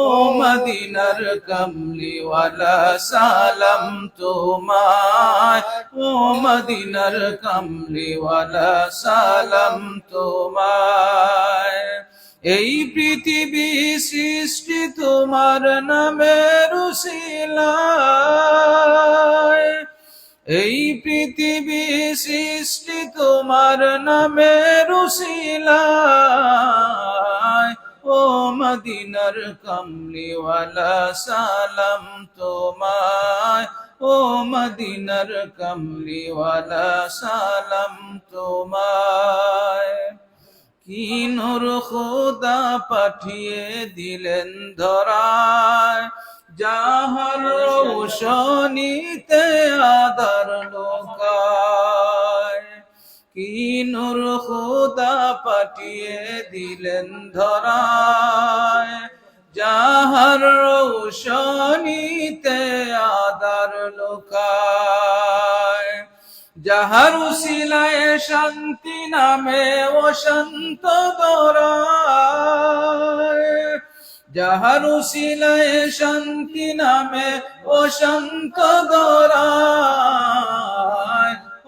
ও মদিনার কামলিওয়ালা সালাম তোমায়, ও মদিনার কামলিওয়ালা সালাম তোমায়। এই পৃথিবী সৃষ্টি তোমার নামের উসিলায়, এই পৃথিবী সৃষ্টি তোমার নামের উসিলায়। ও মদিনার কামলিওয়ালা সালাম তোমায়, ও মদিনার কামলিওয়ালা সালাম তোমায়। কি নূর খোদা পাঠিয়ে দিলেন ধরায়, যাহার রৌশনীতে আধার লোকায়। কি নূর খোদা পাঠিয়ে দিলেন ধরায়, যাহার রৌশনীতে আধার লোকায়। যাহার উসিলায় শান্তি নামে ও শান্ত দরায়, যাহার উসিলায় শান্তি নামে ও শান্ত দরায়।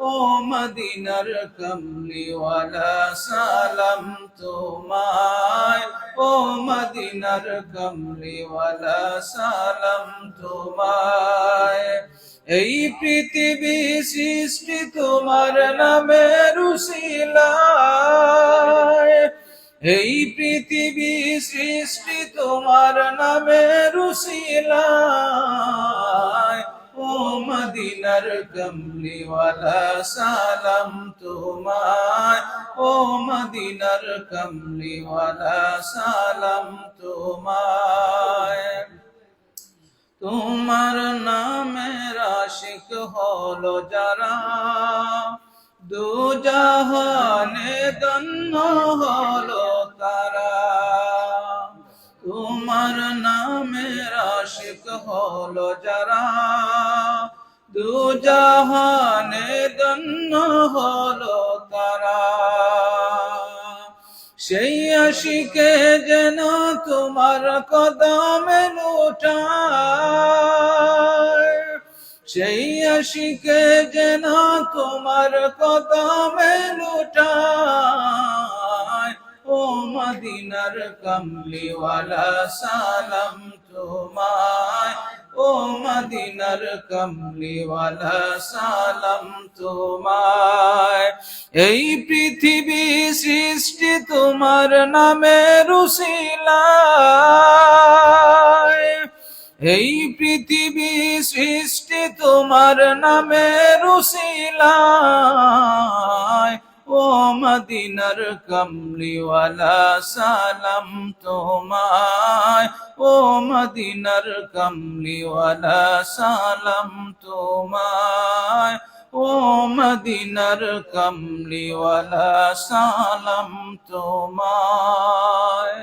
ও মদিনার কামলিওয়ালা সালাম তোমায়, ও মদিনার কামলিওয়ালা সালাম তোমায়। এই পৃথিবী সৃষ্টি তোমার নামের উসিলায়, এই পৃথিবী সৃষ্টি তোমার নামের উসিলায়। ও মদিনার কামলিওয়ালা সালাম তোমায়, ও মদিনার কামলিওয়ালা সালাম তোমায়। তোমার নামের আশিক হলো যারা, দু জাহানে ধন্য হলো তারা। তোমার নামের আশিক হলো যারা, দু জাহানে ধন্য হলো তারা। সেই আশিকে যেন তোমার কদমে লুটায়, সেই আশিকে যেন তোমার কদমে লুটায়। ও মদিনার কামলিওয়ালা সালাম তোমায়, ও মদিনার কামলিওয়ালা সালাম তোমায়। এই পৃথিবী সৃষ্টি তোমার নামের উসিলায়, এই পৃথিবী সৃষ্টি তোমার নামের উসিলায়। ও মদিনার কামলিওয়ালা সালাম তোমায়, ও মদিনার কামলিওয়ালা সালাম তোমায়, ও মদিনার কামলিওয়ালা সালাম তোমায়।